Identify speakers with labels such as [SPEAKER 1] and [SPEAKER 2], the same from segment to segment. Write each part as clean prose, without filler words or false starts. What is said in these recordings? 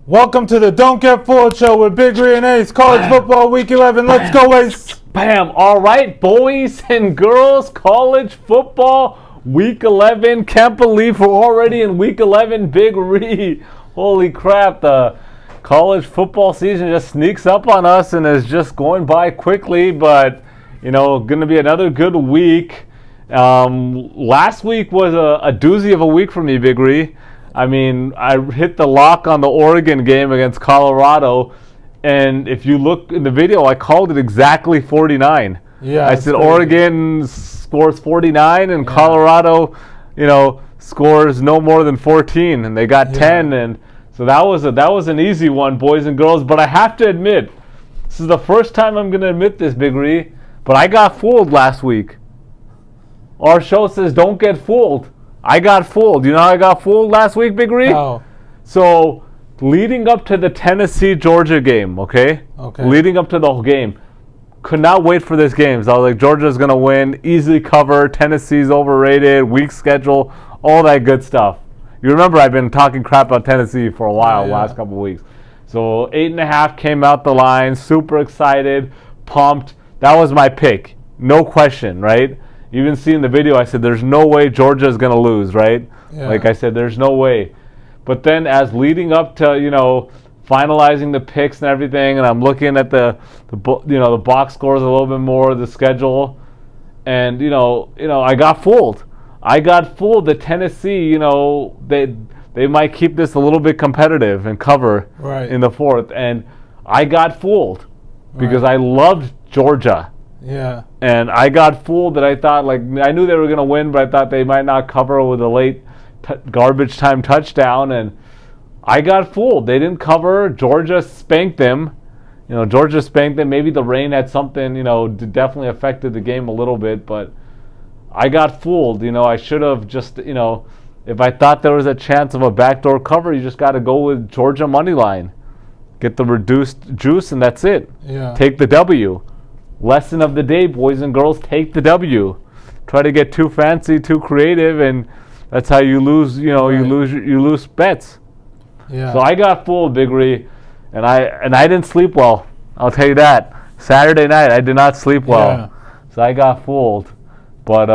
[SPEAKER 1] Welcome to the Don't Get Fooled Show with Big Ree and Ace. College football week 11. Let's go, Ace.
[SPEAKER 2] Bam. All right, boys and girls, college football week 11. Can't believe we're already in week 11. Big Ree. Holy crap. The college football season just sneaks up on us and is just going by quickly. But, going to be another good week. Last week was a doozy of a week for me, Big Ree. I mean, I hit the lock on the Oregon game against Colorado, and if you look in the video, I called it exactly 49.
[SPEAKER 1] Yeah,
[SPEAKER 2] I said Oregon scores 49, and Colorado, scores no more than 14, and they got 10, and so that was an easy one, boys and girls. But I have to admit, this is the first time I'm going to admit this, Big Ree, but I got fooled last week. Our show says don't get fooled. I got fooled. You know how I got fooled last week, Big Ree?
[SPEAKER 1] Oh.
[SPEAKER 2] So, leading up to the Tennessee-Georgia game, okay? Leading up to the whole game, could not wait for this game. So I was like, Georgia's going to win, easily cover, Tennessee's overrated, weak schedule, all that good stuff. You remember I've been talking crap about Tennessee for a while, last couple of weeks. So, 8.5 came out the line, super excited, pumped. That was my pick. No question, right? You even see in the video, I said, there's no way Georgia's going to lose, right? Yeah. Like I said, there's no way. But then as leading up to, finalizing the picks and everything, and I'm looking at the box scores a little bit more, the schedule, and, I got fooled. I got fooled that Tennessee, they might keep this a little bit competitive and cover in the fourth. And I got fooled because I loved Georgia.
[SPEAKER 1] Yeah.
[SPEAKER 2] And I got fooled that I thought, I knew they were going to win, but I thought they might not cover with a late garbage time touchdown. And I got fooled. They didn't cover. Georgia spanked them. Georgia spanked them. Maybe the rain had something, definitely affected the game a little bit. But I got fooled. I should have just, if I thought there was a chance of a backdoor cover, you just got to go with Georgia Moneyline. Get the reduced juice, and that's it.
[SPEAKER 1] Yeah.
[SPEAKER 2] Take the W. Lesson of the day, boys and girls, take the W. Try to get too fancy, too creative, and that's how you lose. You lose bets.
[SPEAKER 1] Yeah.
[SPEAKER 2] So I got fooled, Big Ree, and I didn't sleep well. I'll tell you that. Saturday night, I did not sleep well, so I got fooled. But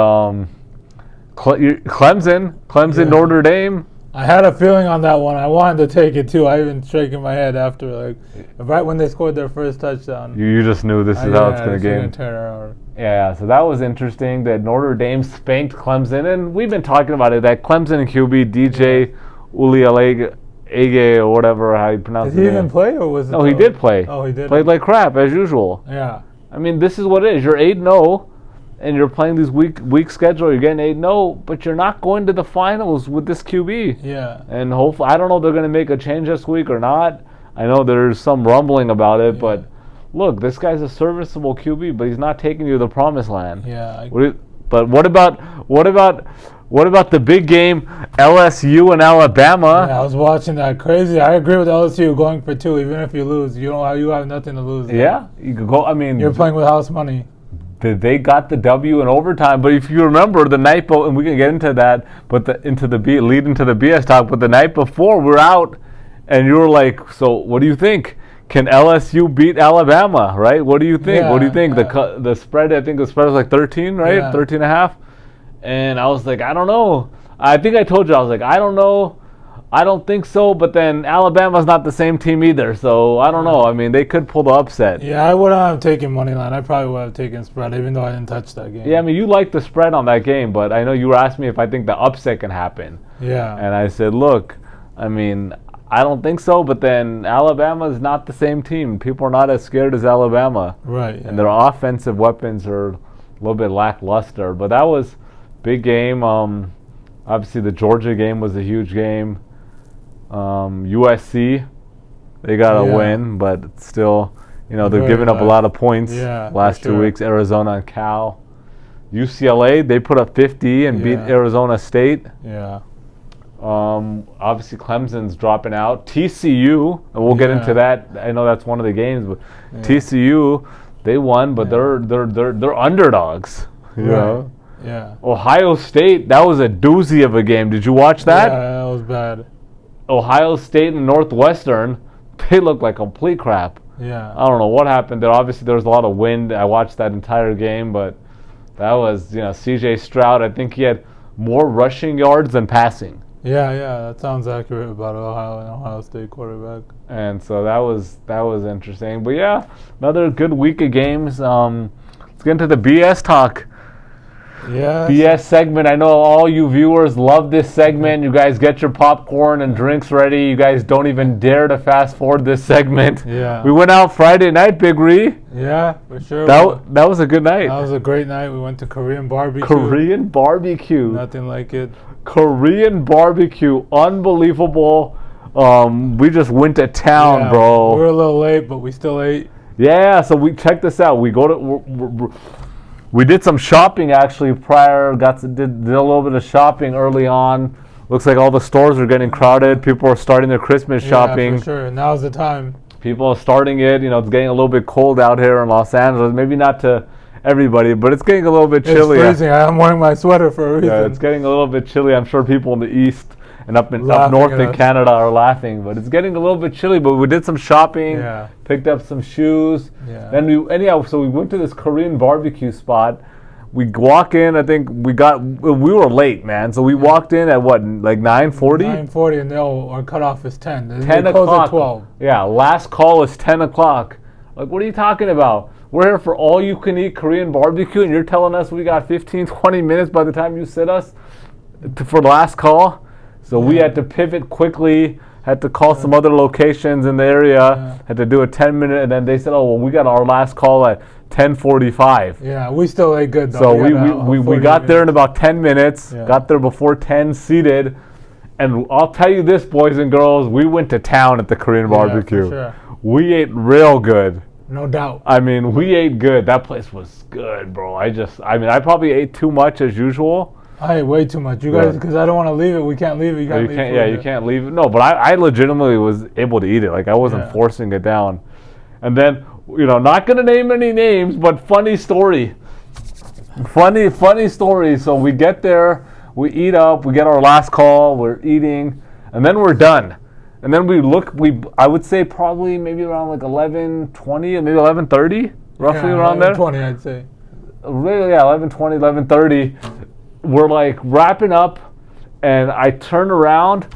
[SPEAKER 2] Clemson, Notre Dame.
[SPEAKER 1] I had a feeling on that one. I wanted to take it too. I even shaking my head after, right when they scored their first touchdown.
[SPEAKER 2] You just knew this is how it's going to
[SPEAKER 1] turn around.
[SPEAKER 2] Yeah, so that was interesting that Notre Dame spanked Clemson, and we've been talking about it. That Clemson QB DJ Ulialege or whatever how you pronounce it.
[SPEAKER 1] Did he even play, or was it?
[SPEAKER 2] No, he did play.
[SPEAKER 1] Oh, he did.
[SPEAKER 2] Played like crap as usual.
[SPEAKER 1] Yeah.
[SPEAKER 2] I mean, this is what it is. You're 8-0. And you're playing these week schedule, you're getting 8-0, but you're not going to the finals with this QB.
[SPEAKER 1] Yeah.
[SPEAKER 2] And hopefully, I don't know if they're going to make a change this week or not. I know there's some rumbling about it, but look, this guy's a serviceable QB, but he's not taking you to the promised land.
[SPEAKER 1] Yeah.
[SPEAKER 2] But what about the big game, LSU and Alabama?
[SPEAKER 1] Yeah, I was watching that. Crazy. I agree with LSU going for 2, even if you lose. You have nothing to lose.
[SPEAKER 2] Yeah, you could go. I mean,
[SPEAKER 1] you're playing with house money.
[SPEAKER 2] They got the W in overtime, but if you remember the night and we can get into that, but lead into the BS talk. But the night before we're out, and you were like, "So what do you think? Can LSU beat Alabama? Right? What do you think?
[SPEAKER 1] Yeah,
[SPEAKER 2] what do you think?
[SPEAKER 1] Yeah.
[SPEAKER 2] The spread? I think the spread was like 13, right?
[SPEAKER 1] Yeah.
[SPEAKER 2] 13.5. And I was like, I don't know. I think I told you I was like, I don't know. I don't think so, but then Alabama's not the same team either, so I don't know. I mean, they could pull the upset.
[SPEAKER 1] Yeah, I wouldn't have taken Moneyline. I probably would have taken spread, even though I didn't touch that game.
[SPEAKER 2] Yeah, I mean, you like the spread on that game, but I know you were asking me if I think the upset can happen.
[SPEAKER 1] Yeah.
[SPEAKER 2] And I said, look, I mean, I don't think so, but then Alabama's not the same team. People are not as scared as Alabama.
[SPEAKER 1] Right. Yeah.
[SPEAKER 2] And their offensive weapons are a little bit lackluster. But that was a big game. Obviously, the Georgia game was a huge game. USC, they got a win, but still, they're giving up a lot of points last 2 weeks. Arizona and Cal. UCLA, they put up 50 and beat Arizona State.
[SPEAKER 1] Yeah.
[SPEAKER 2] Obviously, Clemson's dropping out. TCU, and we'll get into that. I know that's one of the games, but TCU, they won, but they're underdogs. You know?
[SPEAKER 1] Yeah.
[SPEAKER 2] Ohio State, that was a doozy of a game. Did you watch that?
[SPEAKER 1] Yeah, that was bad.
[SPEAKER 2] Ohio State and Northwestern, they look like complete crap.
[SPEAKER 1] Yeah.
[SPEAKER 2] I don't know what happened there. Obviously, there was a lot of wind. I watched that entire game, but that was, C.J. Stroud. I think he had more rushing yards than passing.
[SPEAKER 1] Yeah, that sounds accurate about Ohio State quarterback.
[SPEAKER 2] And so that was interesting. But yeah, another good week of games. Let's get into the BS talk.
[SPEAKER 1] Yeah.
[SPEAKER 2] BS segment. I know all you viewers love this segment. You guys get your popcorn and drinks ready. You guys don't even dare to fast forward this segment.
[SPEAKER 1] Yeah.
[SPEAKER 2] We went out Friday night, Big Ree.
[SPEAKER 1] Yeah, for sure.
[SPEAKER 2] That was a good night.
[SPEAKER 1] That was a great night. We went to Korean barbecue.
[SPEAKER 2] Korean barbecue.
[SPEAKER 1] Nothing like it.
[SPEAKER 2] Korean barbecue. Unbelievable. We just went to town, bro.
[SPEAKER 1] We were a little late, but we still ate.
[SPEAKER 2] Yeah, so check this out. We did some shopping actually prior. Did a little bit of shopping early on. Looks like all the stores are getting crowded. People are starting their Christmas shopping.
[SPEAKER 1] Yeah, for sure. Now's the time.
[SPEAKER 2] People are starting it. It's getting a little bit cold out here in Los Angeles. Maybe not to everybody, but it's getting a little bit chilly.
[SPEAKER 1] It's freezing. I'm wearing my sweater for a reason.
[SPEAKER 2] Yeah, it's getting a little bit chilly. I'm sure people in the east and up north in Canada are laughing, but it's getting a little bit chilly. But we did some shopping, picked up some shoes. Yeah. Then so we went to this Korean barbecue spot. We walk in. I think we were late, man. So we walked in at what, like 9:40?
[SPEAKER 1] 9:40, and our cutoff is 10.
[SPEAKER 2] 10
[SPEAKER 1] o'clock.
[SPEAKER 2] Close at
[SPEAKER 1] 12.
[SPEAKER 2] Yeah, last call is 10 o'clock. Like, what are you talking about? We're here for all you can eat Korean barbecue, and you're telling us we got 15, 20 minutes by the time you sit us for the last call? So we had to pivot quickly, had to call some other locations in the area, had to do a 10-minute, and then they said, we got our last call at 10:45.
[SPEAKER 1] Yeah, we still ate good, though.
[SPEAKER 2] So we got there in about 10 minutes, got there before 10, seated, and I'll tell you this, boys and girls, we went to town at the Korean barbecue. For sure. We ate real good.
[SPEAKER 1] No doubt.
[SPEAKER 2] I mean, we ate good. That place was good, bro. I probably ate too much as usual.
[SPEAKER 1] I ate way too much. You guys, because I don't want to leave it. We can't leave it. You
[SPEAKER 2] can't leave it. No, but I legitimately was able to eat it. Like, I wasn't forcing it down. And then, not going to name any names, but funny story. Funny story. So we get there, we eat up, we get our last call, we're eating, and then we're done. And then I would say probably maybe around like 11:20 or maybe 11:30, roughly around there.
[SPEAKER 1] 11:20, I'd say.
[SPEAKER 2] Really, 11:20, 11:30. We're like wrapping up, and I turn around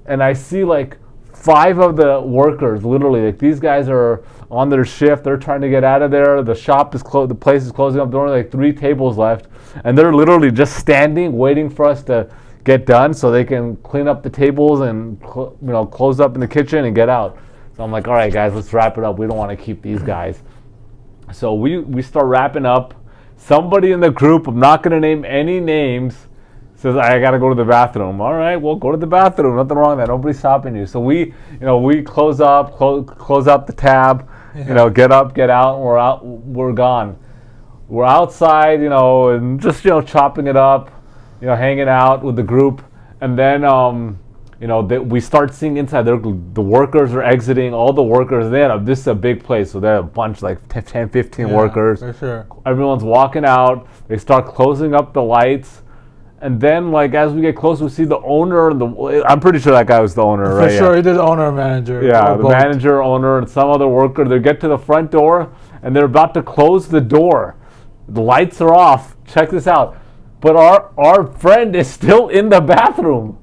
[SPEAKER 2] and I see like 5 of the workers, literally, like these guys are on their shift. They're trying to get out of there. The shop is closed. The place is closing up. There are only like 3 tables left, and they're literally just standing, waiting for us to get done so they can clean up the tables and close up in the kitchen and get out. So I'm like, all right, guys, let's wrap it up. We don't want to keep these guys. So we start wrapping up. Somebody in the group, I'm not going to name any names, says, I got to go to the bathroom. All right, well, go to the bathroom. Nothing wrong with that. Nobody's stopping you. So we close up the tab, get up, get out, and we're gone. We're outside, and just, chopping it up, hanging out with the group. And then, we start seeing inside. The workers are exiting. All the workers, this is a big place, so they have a bunch, like 10, 15 workers.
[SPEAKER 1] For sure.
[SPEAKER 2] Everyone's walking out. They start closing up the lights. And then, like, as we get close, we see the owner. I'm pretty sure that guy was the owner, right?
[SPEAKER 1] For sure, he did owner and manager.
[SPEAKER 2] Yeah, the manager, owner, and some other worker. They get to the front door, and they're about to close the door. The lights are off. Check this out. But our friend is still in the bathroom.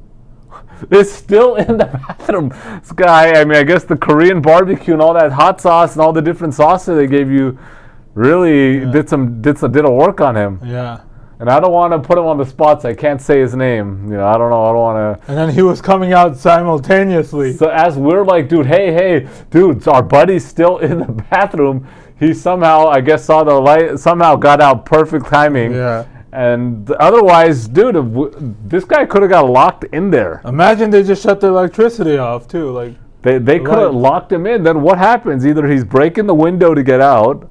[SPEAKER 2] Is still in the bathroom. This guy, I guess the Korean barbecue and all that hot sauce and all the different sauces they gave you really did a work on him. Yeah. And I don't want to put him on the spot, so I can't say his name. I don't know. I don't want to.
[SPEAKER 1] And then he was coming out simultaneously.
[SPEAKER 2] So as we're like, dude, hey, dude, our buddy's still in the bathroom. He somehow, I guess, saw the light, somehow got out perfect timing. Yeah. And otherwise, dude, this guy could have got locked in there.
[SPEAKER 1] Imagine they just shut the electricity off, too. Like
[SPEAKER 2] They could have locked him in. Then what happens? Either he's breaking the window to get out,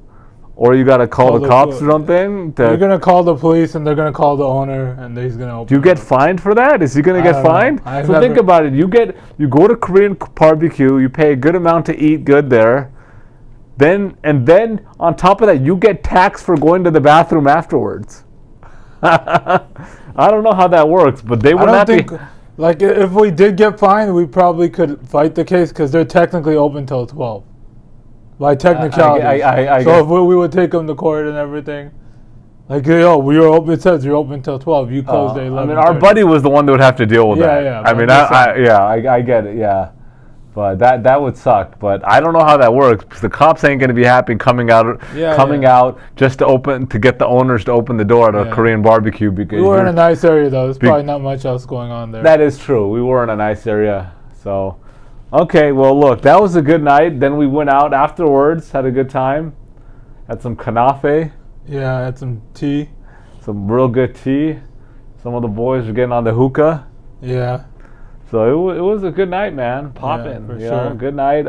[SPEAKER 2] or you got to call the cops or something.
[SPEAKER 1] You're going to call the police, and they're going to call the owner, and he's going to open
[SPEAKER 2] Do you get fined for that? Is he going to get fined? So think about it. You go to Korean barbecue, you pay a good amount to eat good there. Then on top of that, you get taxed for going to the bathroom afterwards. I don't know how that works, but they would not be.
[SPEAKER 1] Like, if we did get fined, we probably could fight the case because they're technically open till 12. By technicality. So if we would take them to court and everything. Like, yo, we were open. It says you're open till 12. You closed at 11.
[SPEAKER 2] I mean, our buddy was the one that would have to deal with that.
[SPEAKER 1] Yeah.
[SPEAKER 2] I mean, I get it. Yeah. But that would suck. But I don't know how that works because the cops ain't gonna be happy coming out just to get the owners to open the door at a Korean barbecue. Because
[SPEAKER 1] we were in a nice area though. There's probably not much else going on there.
[SPEAKER 2] That is true. We were in a nice area. So, okay. Well, look, that was a good night. Then we went out afterwards, had a good time, had some kanafe.
[SPEAKER 1] Yeah, I had some tea.
[SPEAKER 2] Some real good tea. Some of the boys were getting on the hookah.
[SPEAKER 1] Yeah.
[SPEAKER 2] So it was a good night, man. Poppin'.
[SPEAKER 1] Yeah, for sure.
[SPEAKER 2] Good night.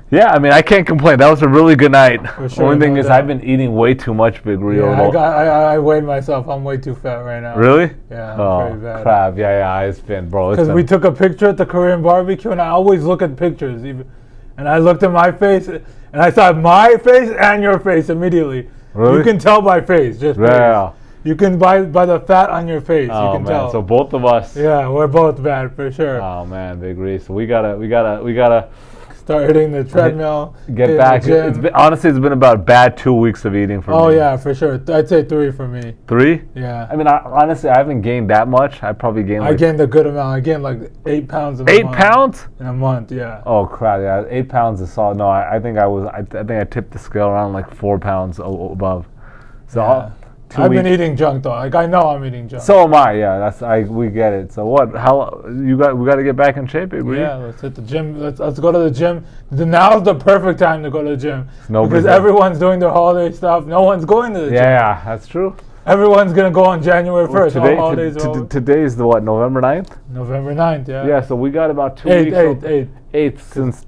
[SPEAKER 2] Yeah, I mean, I can't complain. That was a really good night.
[SPEAKER 1] For sure.
[SPEAKER 2] Only thing is, I've been eating way too much, Big Rio.
[SPEAKER 1] Yeah, I weighed myself. I'm way too fat right now.
[SPEAKER 2] Really?
[SPEAKER 1] Yeah,
[SPEAKER 2] I'm
[SPEAKER 1] very bad.
[SPEAKER 2] Crap. Yeah, it's been, bro.
[SPEAKER 1] Because we took a picture at the Korean barbecue, and I always look at pictures. And I looked at my face, and I saw my face and your face immediately.
[SPEAKER 2] Really?
[SPEAKER 1] You can tell by face, just
[SPEAKER 2] yeah.
[SPEAKER 1] face. You can by the fat on your face.
[SPEAKER 2] Oh,
[SPEAKER 1] you can
[SPEAKER 2] man.
[SPEAKER 1] tell.
[SPEAKER 2] So both of us.
[SPEAKER 1] Yeah, we're both bad for sure.
[SPEAKER 2] Oh man, Big Rio. So we gotta
[SPEAKER 1] start hitting the treadmill.
[SPEAKER 2] Get back. It's been about a bad 2 weeks of eating for me.
[SPEAKER 1] Oh yeah, for sure. I'd say 3 for me.
[SPEAKER 2] 3?
[SPEAKER 1] Yeah.
[SPEAKER 2] I mean, honestly, I haven't gained that much. I probably gained.
[SPEAKER 1] I gained a good amount. I gained like 8 pounds in a month.
[SPEAKER 2] 8 pounds?
[SPEAKER 1] In a month, yeah.
[SPEAKER 2] Oh crap! Yeah, 8 pounds is solid. No, I think I tipped the scale around like 4 pounds above. So.
[SPEAKER 1] Yeah. I've been eating junk though. Like I know I'm eating junk.
[SPEAKER 2] So am I. Yeah, we get it. So what? We got to get back in shape, Big Rio?
[SPEAKER 1] Yeah, let's hit the gym. Let's go to the gym. Now's the perfect time to go to the gym because everyone's doing their holiday stuff. No one's going to the gym.
[SPEAKER 2] Yeah, that's true.
[SPEAKER 1] Everyone's gonna go on January 1st.
[SPEAKER 2] Today is the what? November 9th?
[SPEAKER 1] November 9th. Yeah.
[SPEAKER 2] Yeah. So we got about 2 weeks. 8th since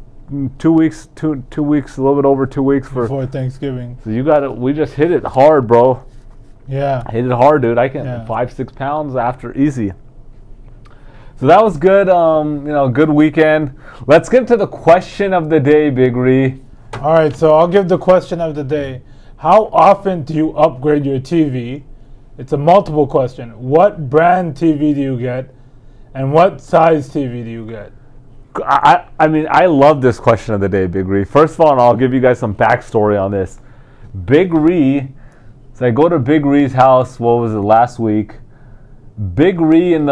[SPEAKER 2] 2 weeks. 2 weeks. A little bit over 2 weeks
[SPEAKER 1] before Thanksgiving.
[SPEAKER 2] So you got it. We just hit it hard, bro.
[SPEAKER 1] Yeah.
[SPEAKER 2] Hit it hard, dude. I can 5-6 pounds after easy. So that was good. Good weekend. Let's get to the question of the day, Big Rio.
[SPEAKER 1] All right. So I'll give the question of the day. How often do you upgrade your TV? It's a multiple question. What brand TV do you get, and what size TV do you get?
[SPEAKER 2] I mean, I love this question of the day, Big Rio. First of all, I'll give you guys some backstory on this. Big Rio. So I go to Big Rio's house. What was it, last week? Big Rio in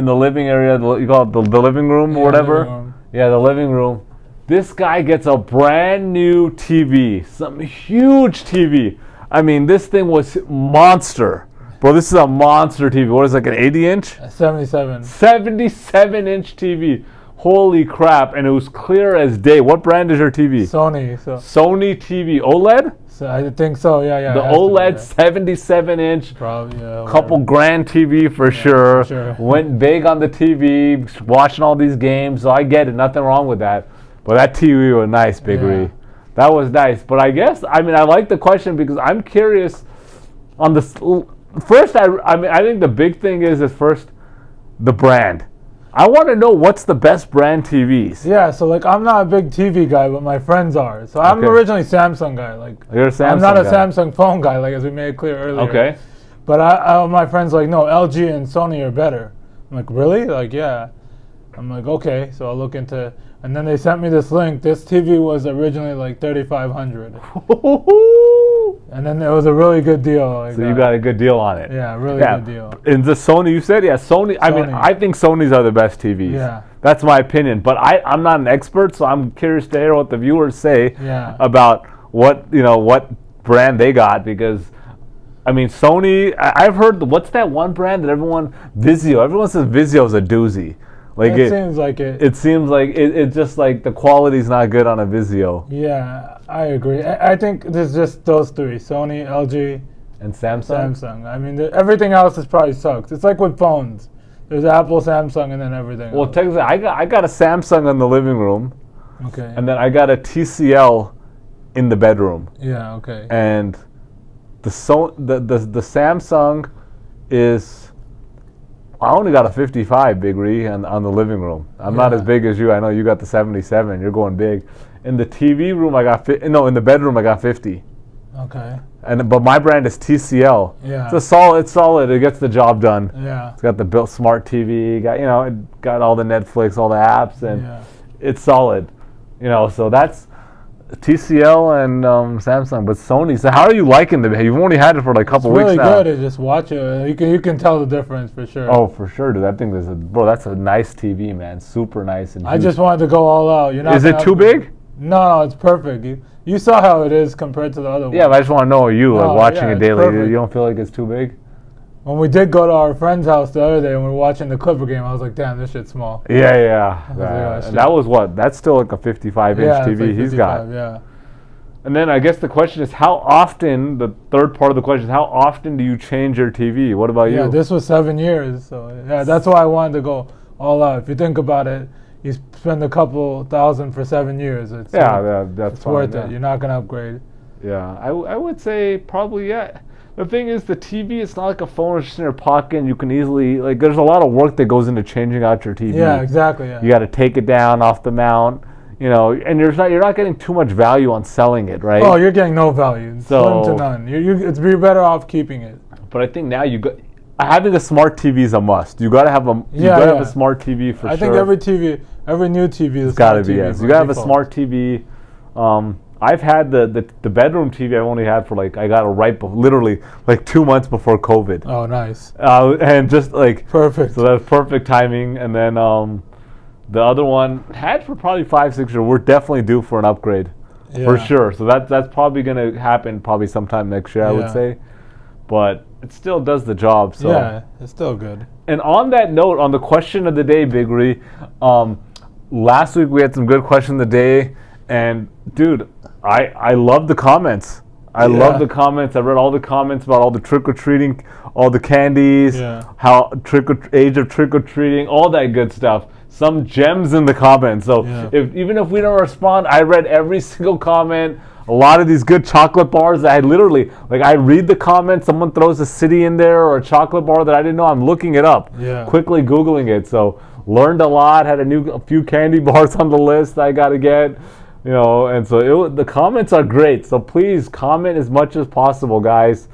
[SPEAKER 2] the living area. You call it the living room or whatever. Yeah, the living room. This guy gets a brand new TV, some huge TV. I mean, this thing was monster, bro. This is a monster TV. What is it, like an 80-inch?
[SPEAKER 1] 77.
[SPEAKER 2] 77-inch TV. Holy crap! And it was clear as day. What brand is your TV?
[SPEAKER 1] Sony.
[SPEAKER 2] Sony TV OLED.
[SPEAKER 1] So I think so. Yeah.
[SPEAKER 2] The OLED 77-inch.
[SPEAKER 1] Probably. Yeah,
[SPEAKER 2] couple grand TV for sure. Went big on the TV, watching all these games. So I get it. Nothing wrong with that. But that TV was nice, Big Rio. That was nice. But I guess I like the question because I'm curious on the first. I think the big thing is first the brand. I want to know what's the best brand TVs.
[SPEAKER 1] Yeah, so like I'm not a big TV guy, but my friends are. So I'm originally Samsung guy. Like
[SPEAKER 2] you're a Samsung
[SPEAKER 1] I'm not a
[SPEAKER 2] guy.
[SPEAKER 1] Samsung phone guy, like as we made it clear earlier.
[SPEAKER 2] Okay.
[SPEAKER 1] But my friends like, no, LG and Sony are better. I'm like, really? Like, yeah. I'm like, okay. So I'll look into. And then they sent me this link. This TV was originally like $3,500. And then it was a really good deal.
[SPEAKER 2] So you got a good deal on it.
[SPEAKER 1] Yeah, really good deal.
[SPEAKER 2] And the Sony, you said? Yeah, Sony. I mean, I think Sonys are the best TVs.
[SPEAKER 1] Yeah.
[SPEAKER 2] That's my opinion. But I'm not an expert, so I'm curious to hear what the viewers say about what brand they got because, I mean, Sony, I've heard, what's that one brand that Vizio. Everyone says Vizio is a doozy. Like
[SPEAKER 1] it seems like it.
[SPEAKER 2] It seems like it's just like the quality's not good on a Vizio.
[SPEAKER 1] Yeah, I agree. I think there's just those three: Sony, LG,
[SPEAKER 2] and Samsung.
[SPEAKER 1] I mean, everything else is probably sucks. It's like with phones. There's Apple, Samsung, and then everything.
[SPEAKER 2] Well, technically, I got a Samsung in the living room.
[SPEAKER 1] Okay.
[SPEAKER 2] And then I got a TCL in the bedroom.
[SPEAKER 1] Yeah. Okay.
[SPEAKER 2] And the Samsung is. I only got a 55, Big Rio, on the living room. I'm not as big as you. I know you got the 77. You're going big. In the TV room, in the bedroom, I got 50.
[SPEAKER 1] Okay.
[SPEAKER 2] But my brand is TCL.
[SPEAKER 1] Yeah.
[SPEAKER 2] It's solid. It gets the job done.
[SPEAKER 1] Yeah.
[SPEAKER 2] It's got the built smart TV. It got all the Netflix, all the apps, and it's solid. So that's TCL and Samsung. But Sony. So how are you liking the? You've only had it for like a couple weeks now.
[SPEAKER 1] It's really good. Just watch it. You can tell the difference for sure.
[SPEAKER 2] Oh, for sure, dude. That thing is that's a nice TV, man. Super nice and huge.
[SPEAKER 1] I just wanted to go all out.
[SPEAKER 2] Is it too big?
[SPEAKER 1] No, it's perfect. You saw how it is compared to the other one.
[SPEAKER 2] Yeah, but I just want to know watching it daily. Perfect. You don't feel like it's too big?
[SPEAKER 1] When we did go to our friend's house the other day and we were watching the Clipper game, I was like, damn, this shit's small.
[SPEAKER 2] Yeah. That was what? That's still like a 55-inch TV
[SPEAKER 1] like
[SPEAKER 2] he's got.
[SPEAKER 1] Yeah.
[SPEAKER 2] And then I guess the question is the third part of the question is how often do you change your TV? What about you?
[SPEAKER 1] Yeah, this was 7 years. So, that's why I wanted to go all out. If you think about it, you spend a couple thousand for 7 years. That's worth it. You're not going to upgrade.
[SPEAKER 2] Yeah, I would say probably, yeah. The thing is, the TV, it's not like a phone that's just in your pocket and you can easily, there's a lot of work that goes into changing out your TV.
[SPEAKER 1] Yeah, exactly. Yeah.
[SPEAKER 2] You got to take it down off the mount, and you're not getting too much value on selling it, right?
[SPEAKER 1] Oh, you're getting no value. Slim to none. You're better off keeping it.
[SPEAKER 2] But I think now having a smart TV is a must. You got to have a smart TV for sure.
[SPEAKER 1] I think every new TV is
[SPEAKER 2] got to be. Yes, you got to have a smart TV. I've had the bedroom TV. I've only had for I got it literally 2 months before COVID.
[SPEAKER 1] Oh, nice.
[SPEAKER 2] And just
[SPEAKER 1] perfect.
[SPEAKER 2] So that's perfect timing. And then the other one had for probably 5-6 years. We're definitely due for an upgrade, for sure. So that's probably gonna happen probably sometime next year, I would say. But it still does the job. So
[SPEAKER 1] yeah, it's still good.
[SPEAKER 2] And on that note, on the question of the day, Big Ree, last week we had some good question of the day, and dude, I love the comments. I love the comments. I read all the comments about all the trick-or-treating, all the candies, how age of trick-or-treating, all that good stuff. Some gems in the comments. So even if we don't respond, I read every single comment. A lot of these good chocolate bars that I literally, I read the comments, someone throws a city in there or a chocolate bar that I didn't know, I'm looking it up. Quickly Googling it. So learned a lot, had a few candy bars on the list I got to get. And so the comments are great. So please comment as much as possible, guys.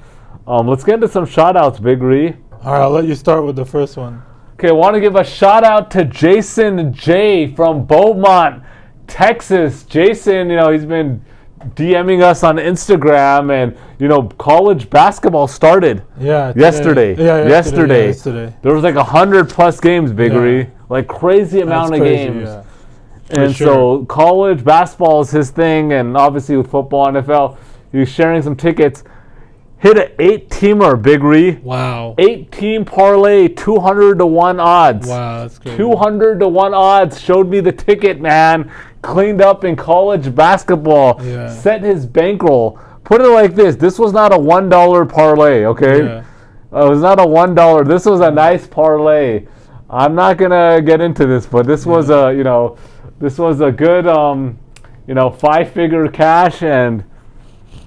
[SPEAKER 2] Let's get into some shout-outs, Big Ree.
[SPEAKER 1] All right, I'll let you start with the first one.
[SPEAKER 2] Okay, I want to give a shout-out to Jason J. from Beaumont, Texas. Jason, he's been DMing us on Instagram, and, college basketball started yesterday. Yesterday. There was 100+ games, Big Ree. Crazy amount of games. Yeah. And so college basketball is his thing, and obviously with football, NFL, he's sharing some tickets. Hit an 8-teamer, Big Ree.
[SPEAKER 1] Wow.
[SPEAKER 2] 8-team parlay, 200-1 odds.
[SPEAKER 1] Wow, that's crazy.
[SPEAKER 2] 200-1 odds. Showed me the ticket, man. Cleaned up in college basketball.
[SPEAKER 1] Yeah.
[SPEAKER 2] Set his bankroll. Put it like this. This was not a $1 parlay, okay? Yeah. It was not a $1. This was a nice parlay. I'm not going to get into this, but this was this was a good, 5-figure cash and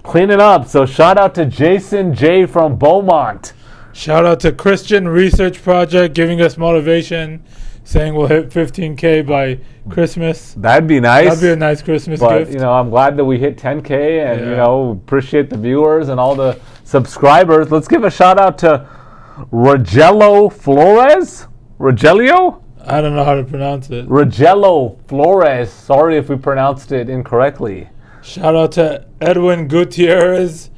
[SPEAKER 2] clean it up. So shout out to Jason J. from Beaumont.
[SPEAKER 1] Shout out to Christian Research Project giving us motivation, saying we'll hit 15K by Christmas.
[SPEAKER 2] That'd be nice.
[SPEAKER 1] That'd be a nice Christmas gift.
[SPEAKER 2] But, I'm glad that we hit 10K and, appreciate the viewers and all the subscribers. Let's give a shout out to Rogelio Flores. Rogelio?
[SPEAKER 1] I don't know how to pronounce it.
[SPEAKER 2] Rogelio Flores. Sorry if we pronounced it incorrectly.
[SPEAKER 1] Shout out to Edwin Gutierrez.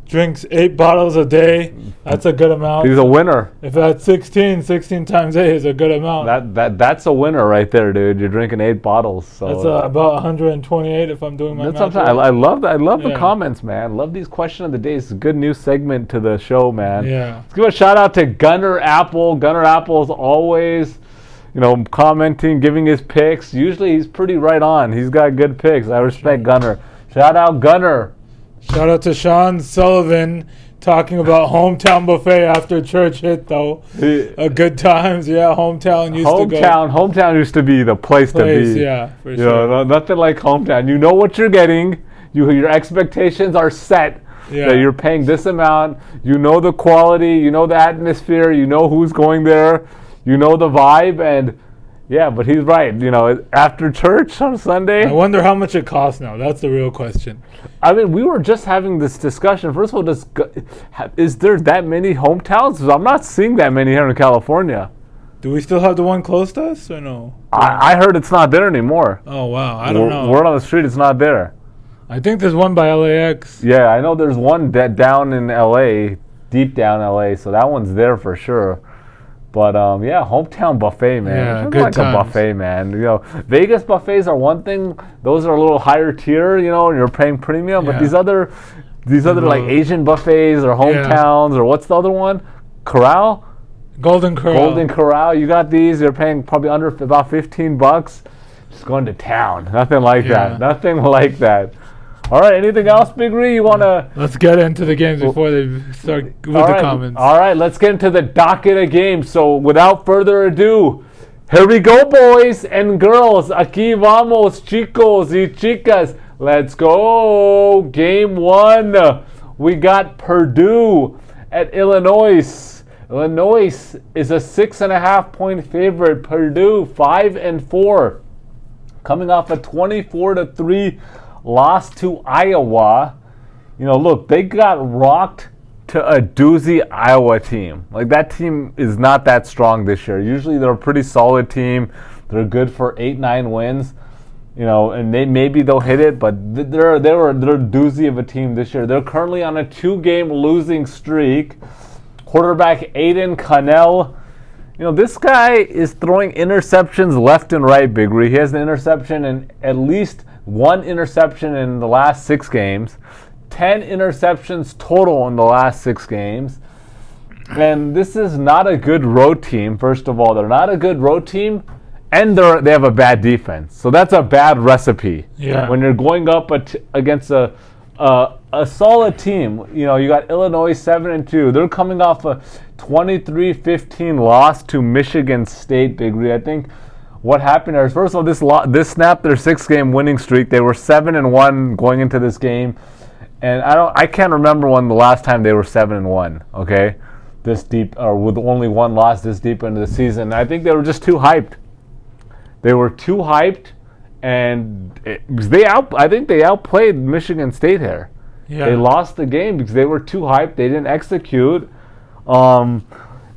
[SPEAKER 1] Drinks 8 bottles a day. That's a good amount.
[SPEAKER 2] He's a winner.
[SPEAKER 1] If that's 16 times 8 is a good amount.
[SPEAKER 2] That's a winner right there, dude. You're drinking 8 bottles. So
[SPEAKER 1] that's about 128 if I'm doing my math.
[SPEAKER 2] I love the comments, man. Love these question of the day. It's a good new segment to the show, man.
[SPEAKER 1] Yeah.
[SPEAKER 2] Let's give a shout out to Gunner Apple. Gunner Apple is always, commenting, giving his picks. Usually he's pretty right on. He's got good picks. I respect Gunner. Shout out Gunner.
[SPEAKER 1] Shout out to Sean Sullivan talking about hometown buffet after church hit, though. Good times, hometown used to go.
[SPEAKER 2] Hometown used to be the place to be.
[SPEAKER 1] Yeah, for sure.
[SPEAKER 2] Nothing like hometown. You know what you're getting. Your expectations are set. Yeah. That you're paying this amount. You know the quality. You know the atmosphere. You know who's going there. You know the vibe. And Yeah, but he's right. You know, after church on Sunday.
[SPEAKER 1] I wonder how much it costs now. That's the real question.
[SPEAKER 2] I mean, we were just having this discussion. First of all, is there that many hometowns? I'm not seeing that many here in California.
[SPEAKER 1] Do we still have the one close to us or no?
[SPEAKER 2] I heard it's not there anymore.
[SPEAKER 1] Oh, wow. I don't know.
[SPEAKER 2] Word on the street, it's not there.
[SPEAKER 1] I think there's one by LAX.
[SPEAKER 2] Yeah, I know there's one down in LA, deep down LA, so that one's there for sure. But yeah, hometown buffet, man.
[SPEAKER 1] Yeah,
[SPEAKER 2] it's
[SPEAKER 1] good
[SPEAKER 2] like
[SPEAKER 1] times.
[SPEAKER 2] a buffet, man. You know, Vegas buffets are one thing; those are a little higher tier, you know, and you're paying premium. But these other like Asian buffets or hometowns or what's the other one? Corral.
[SPEAKER 1] Golden Corral.
[SPEAKER 2] Golden Corral. You got these. You're paying probably under about $15. Just going to town. Nothing like that. Nothing like that. All right, anything else, Big Ree? You want to...
[SPEAKER 1] Let's get into the games before they start with the comments.
[SPEAKER 2] All right, let's get into the docket of games. So, without further ado, here we go, boys and girls. Aquí vamos, chicos y chicas. Let's go. Game 1. We got Purdue at Illinois. Illinois is a 6.5-point favorite. Purdue, 5-4. Coming off a 24-3 loss to Iowa. You know, look, they got rocked to a doozy Iowa team. Like, that team is not that strong this year. Usually they're a pretty solid team. They're good for 8-9 wins. You know, and maybe they'll hit it, but they're a doozy of a team this year. They're currently on a 2-game losing streak. Quarterback Aiden Connell. You know, this guy is throwing interceptions left and right, Big Ree. He has an interception and at least one interception in the last 6 games. 10 interceptions total in the last 6 games. And this is not a good road team, first of all. They're not a good road team, and they have a bad defense. So that's a bad recipe.
[SPEAKER 1] Yeah.
[SPEAKER 2] When you're going up against a solid team. You know, you got Illinois 7-2. They're coming off a 23-15 loss to Michigan State, Big Ree. I think what happened there is, first of all, this snapped their 6-game winning streak. They were 7-1 going into this game, and I can't remember when the last time they were 7-1. Okay, this deep, or with only one loss this deep into the season. I think they were just too hyped. They were too hyped, and I think they outplayed Michigan State here. Yeah. They lost the game because they were too hyped. They didn't execute.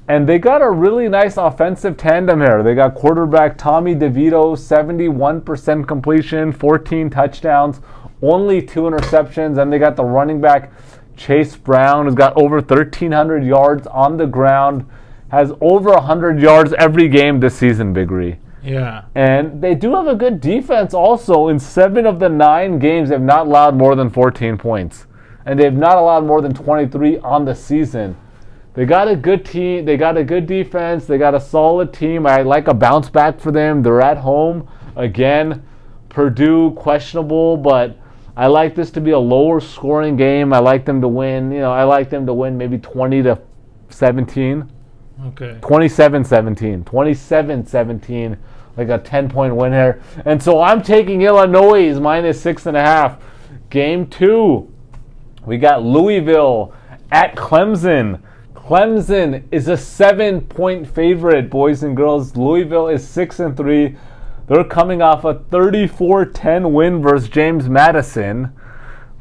[SPEAKER 2] And they got a really nice offensive tandem here. They got quarterback Tommy DeVito, 71% completion, 14 touchdowns, only 2 interceptions. And they got the running back Chase Brown, who's got over 1,300 yards on the ground, has over 100 yards every game this season, Big Ree.
[SPEAKER 1] Yeah.
[SPEAKER 2] And they do have a good defense also. In 7 of the 9 games, they've not allowed more than 14 points. And they've not allowed more than 23 on the season. They got a good team. They got a good defense. They got a solid team. I like a bounce back for them. They're at home. Again, Purdue, questionable, but I like this to be a lower scoring game. I like them to win. You know, I like them to win maybe 20-17.
[SPEAKER 1] Okay.
[SPEAKER 2] 27-17. 27-17. Like a 10-point win here. And so I'm taking Illinois minus 6.5. Game 2. We got Louisville at Clemson. Clemson is a 7-point favorite, boys and girls. Louisville is 6-3. They're coming off a 34-10 win versus James Madison.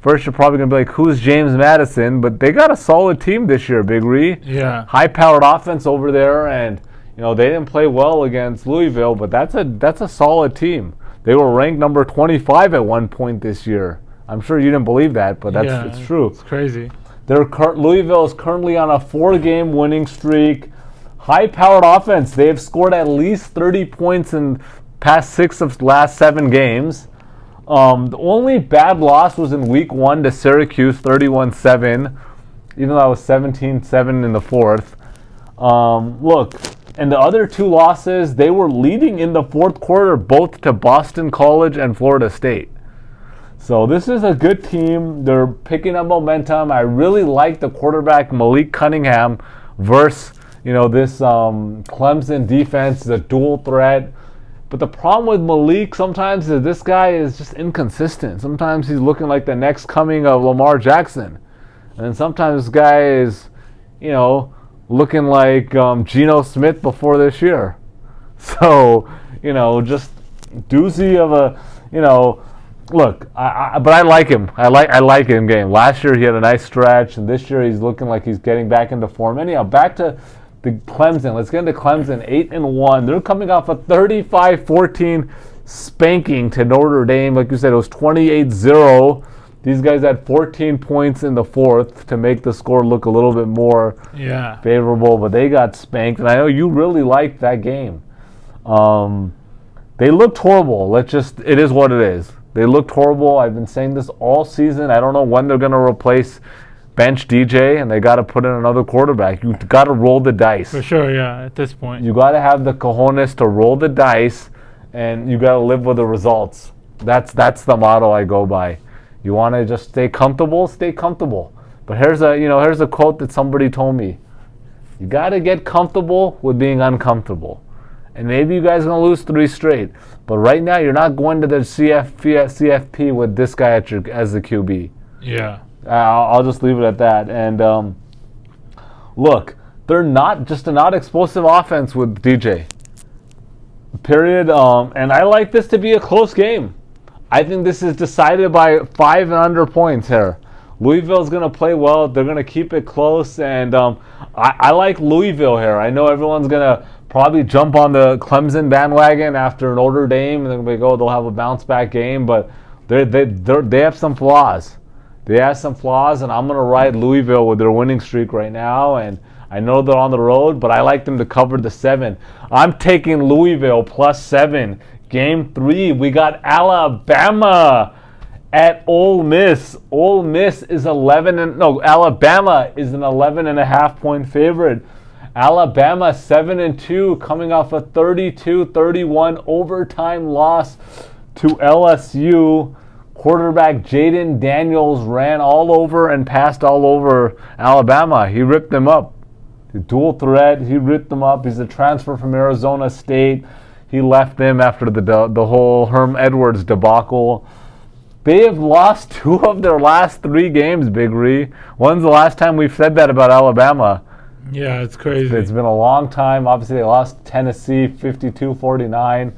[SPEAKER 2] First, you're probably going to be like, who's James Madison? But they got a solid team this year, Big Ree.
[SPEAKER 1] Yeah.
[SPEAKER 2] High-powered offense over there, and you know they didn't play well against Louisville, but that's a solid team. They were ranked number 25 at one point this year. I'm sure you didn't believe that, but it's true.
[SPEAKER 1] It's crazy.
[SPEAKER 2] Louisville is currently on a 4-game winning streak. High-powered offense. They have scored at least 30 points in past 6 of the last 7 games. The only bad loss was in week 1 to Syracuse, 31-7, even though I was 17-7 in the 4th. Look, and the other 2 losses, they were leading in the 4th quarter, both to Boston College and Florida State. So this is a good team. They're picking up momentum. I really like the quarterback Malik Cunningham versus this Clemson defense is a dual threat. But the problem with Malik sometimes is this guy is just inconsistent. Sometimes he's looking like the next coming of Lamar Jackson. And then sometimes this guy is, looking like Geno Smith before this year. So, just doozy of a, look, but I like him. I like him game. Last year he had a nice stretch, and this year he's looking like he's getting back into form. Anyhow, back to the Clemson. Let's get into Clemson, 8-1. They're coming off a 35-14 spanking to Notre Dame. Like you said, it was 28-0. These guys had 14 points in the fourth to make the score look a little bit more favorable, but they got spanked. And I know you really liked that game. They looked horrible. It is what it is. They looked horrible. I've been saying this all season. I don't know when they're going to replace bench DJ, and they got to put in another quarterback. You got to roll the dice.
[SPEAKER 1] For sure, yeah, at this point.
[SPEAKER 2] You got to have the cojones to roll the dice, and you got to live with the results. That's the motto I go by. You want to just stay comfortable, stay comfortable. But here's a quote that somebody told me. You got to get comfortable with being uncomfortable. And maybe you guys are going to lose 3 straight. But right now, you're not going to the CFP with this guy as the QB.
[SPEAKER 1] Yeah.
[SPEAKER 2] I'll just leave it at that. And look, they're not explosive offense with DJ. Period. And I like this to be a close game. I think this is decided by 5 and under points here. Louisville's going to play well. They're going to keep it close. And I like Louisville here. I know everyone's going to probably jump on the Clemson bandwagon after Notre Dame. And they're going to go, they'll have a bounce-back game. But they have some flaws. They have some flaws, and I'm going to ride Louisville with their winning streak right now. And I know they're on the road, but I like them to cover the 7. I'm taking Louisville +7. Game 3, we got Alabama at Ole Miss. Ole Miss is Alabama is an 11.5 point favorite. Alabama 7-2, coming off a 32-31 overtime loss to LSU. Quarterback Jaden Daniels ran all over and passed all over Alabama. He ripped them up. The dual threat, he ripped them up. He's a transfer from Arizona State. He left them after the whole Herm Edwards debacle. They have lost 2 of their last 3 games, Big Ree. When's the last time we've said that about Alabama?
[SPEAKER 1] Yeah, it's crazy.
[SPEAKER 2] It's been a long time. Obviously, they lost Tennessee 52-49.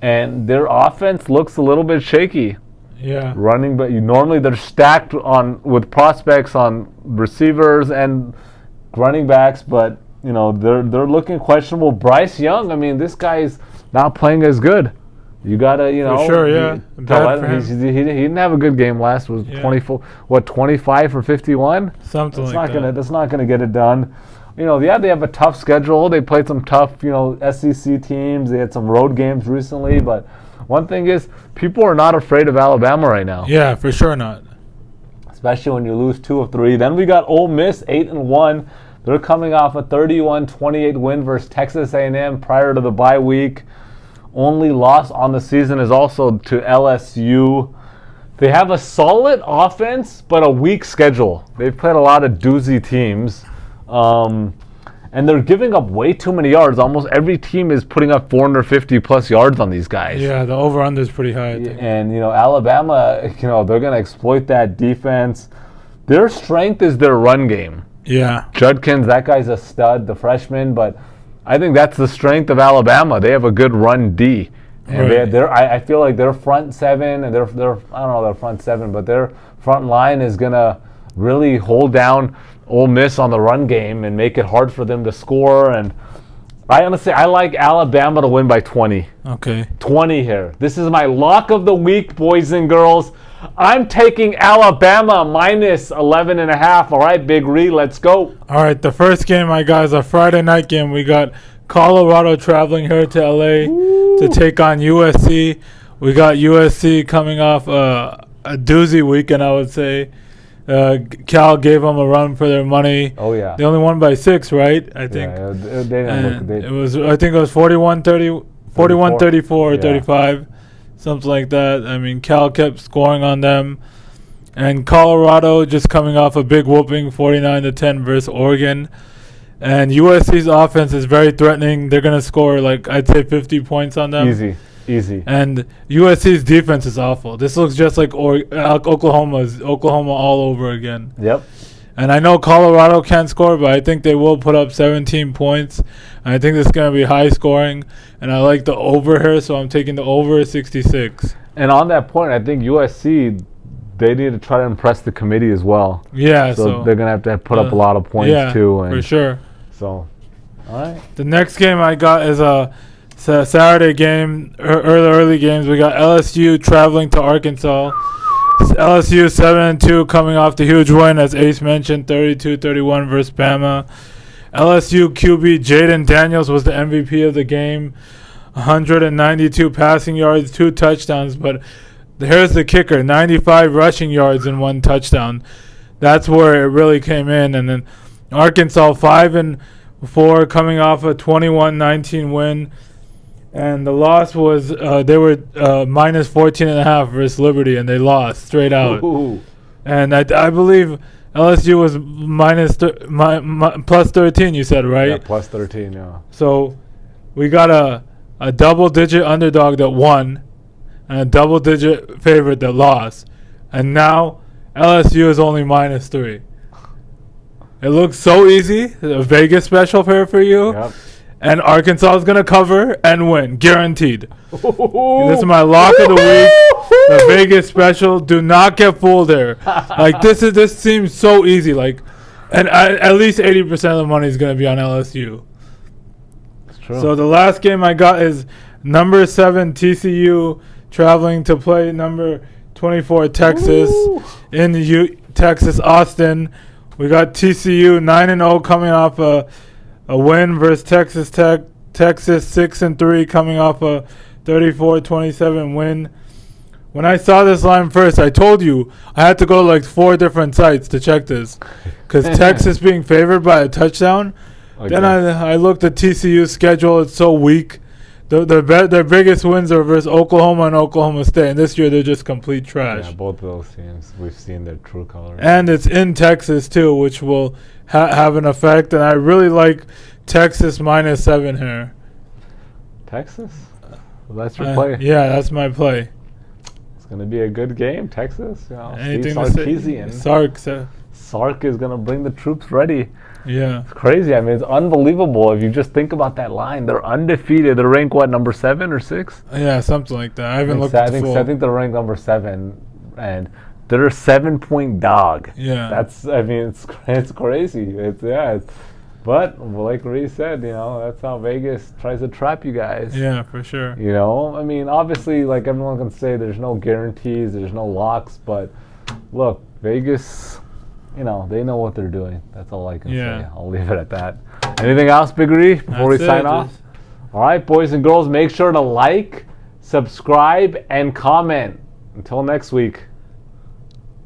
[SPEAKER 2] And their offense looks a little bit shaky.
[SPEAKER 1] Yeah.
[SPEAKER 2] Running, but normally they're stacked with prospects on receivers and running backs, but they're looking questionable. Bryce Young, I mean, this guy's not playing as good. You gotta,
[SPEAKER 1] For sure, yeah.
[SPEAKER 2] He didn't have a good game last. Was 25 for 51?
[SPEAKER 1] Something like that.
[SPEAKER 2] That's not gonna get it done. They have a tough schedule. They played some tough, SEC teams. They had some road games recently, but one thing is, people are not afraid of Alabama right now.
[SPEAKER 1] Yeah, for sure not.
[SPEAKER 2] Especially when you lose 2 of 3. Then we got Ole Miss 8-1. They're coming off a 31-28 win versus Texas A&M prior to the bye week. Only loss on the season is also to LSU. They have a solid offense, but a weak schedule. They've played a lot of doozy teams. And they're giving up way too many yards. Almost every team is putting up 450-plus yards on these guys.
[SPEAKER 1] Yeah, the over-under is pretty high, I think.
[SPEAKER 2] And, Alabama, they're going to exploit that defense. Their strength is their run game.
[SPEAKER 1] Yeah.
[SPEAKER 2] Judkins, that guy's a stud, the freshman, but I think that's the strength of Alabama. They have a good run D. And I feel like their front 7 and their I don't know their front 7, but their front line is going to really hold down Ole Miss on the run game and make it hard for them to score. And I like Alabama to win by 20.
[SPEAKER 1] Okay.
[SPEAKER 2] 20 here. This is my lock of the week, boys and girls. I'm taking Alabama minus 11.5. All right, Big Ree, let's go.
[SPEAKER 1] All right, the first game I got is a Friday night game. We got Colorado traveling here to LA to take on USC. We got USC coming off a doozy weekend, I would say. Cal gave them a run for their money.
[SPEAKER 2] Oh, yeah.
[SPEAKER 1] They only won by 6, right? I think.
[SPEAKER 2] Yeah, they didn't look,
[SPEAKER 1] it was, I think it was 41-34, 35. Something like that. I mean, Cal kept scoring on them. And Colorado just coming off a big whooping, 49-10 versus Oregon. And USC's offense is very threatening. They're going to score, I'd say 50 points on them.
[SPEAKER 2] Easy.
[SPEAKER 1] And USC's defense is awful. This looks just like Oklahoma all over again.
[SPEAKER 2] Yep.
[SPEAKER 1] And I know Colorado can't score, but I think they will put up 17 points. And I think this is going to be high scoring. And I like the over here, so I'm taking the over 66.
[SPEAKER 2] And on that point, I think USC, they need to try to impress the committee as well.
[SPEAKER 1] Yeah,
[SPEAKER 2] so they're going to have to put up a lot of points too. And
[SPEAKER 1] for sure.
[SPEAKER 2] So, all right.
[SPEAKER 1] The next game I got is a Saturday game, early games. We got LSU traveling to Arkansas. LSU 7-2 coming off the huge win, as Ace mentioned, 32-31 versus Bama. LSU QB Jaden Daniels was the MVP of the game. 192 passing yards, 2 touchdowns, but here's the kicker, 95 rushing yards and 1 touchdown. That's where it really came in. And then Arkansas 5-4 coming off a 21-19 win. And the loss was they were minus 14.5 versus Liberty, and they lost straight out.
[SPEAKER 2] Ooh.
[SPEAKER 1] And I believe LSU was plus 13, you said, right?
[SPEAKER 2] Yeah, plus 13, yeah.
[SPEAKER 1] So we got a double-digit underdog that won and a double-digit favorite that lost. And now LSU is only minus 3. It looks so easy. A Vegas special pair for you.
[SPEAKER 2] Yep.
[SPEAKER 1] And Arkansas is going to cover and win. Guaranteed. This is my lock of the week. The Vegas special. Do not get fooled there. Like, this seems so easy. Like, and at least 80% of the money is going to be on LSU.
[SPEAKER 2] It's true.
[SPEAKER 1] So the last game I got is number 7 TCU traveling to play number 24 Texas in Texas, Austin. We got TCU 9-0 coming off a win versus Texas Tech. Texas 6-3 coming off a 34-27 win. When I saw this line first, I told you I had to go to like 4 different sites to check this, because Texas being favored by a touchdown. Okay. Then I looked at TCU's schedule. It's so weak. Their biggest wins are versus Oklahoma and Oklahoma State, and this year they're just complete trash.
[SPEAKER 2] Yeah, both of those teams, we've seen their true colors.
[SPEAKER 1] And it's in Texas too, which will have an effect. And I really like Texas minus 7 here.
[SPEAKER 2] Texas? Well, that's your play.
[SPEAKER 1] Yeah, that's my play.
[SPEAKER 2] It's going to be a good game, Texas. You know,
[SPEAKER 1] anything
[SPEAKER 2] Sarkisian. Sark is going to bring the troops ready.
[SPEAKER 1] Yeah.
[SPEAKER 2] It's crazy. I mean, it's unbelievable. If you just think about that line, they're undefeated. They're ranked, what, number 7 or 6?
[SPEAKER 1] Yeah, something like that. I haven't looked at the full.
[SPEAKER 2] I think they're ranked number 7, and they're a 7-point dog.
[SPEAKER 1] Yeah.
[SPEAKER 2] That's, I mean, it's crazy. But like Ray said, you know, that's how Vegas tries to trap you guys.
[SPEAKER 1] Yeah, for sure.
[SPEAKER 2] You know, I mean, obviously, like everyone can say, there's no guarantees, there's no locks, but look, Vegas, you know, they know what they're doing. That's all I can say. I'll leave it at that. Anything else, Big Ree, before we sign off? All right, boys and girls, make sure to like, subscribe, and comment. Until next week.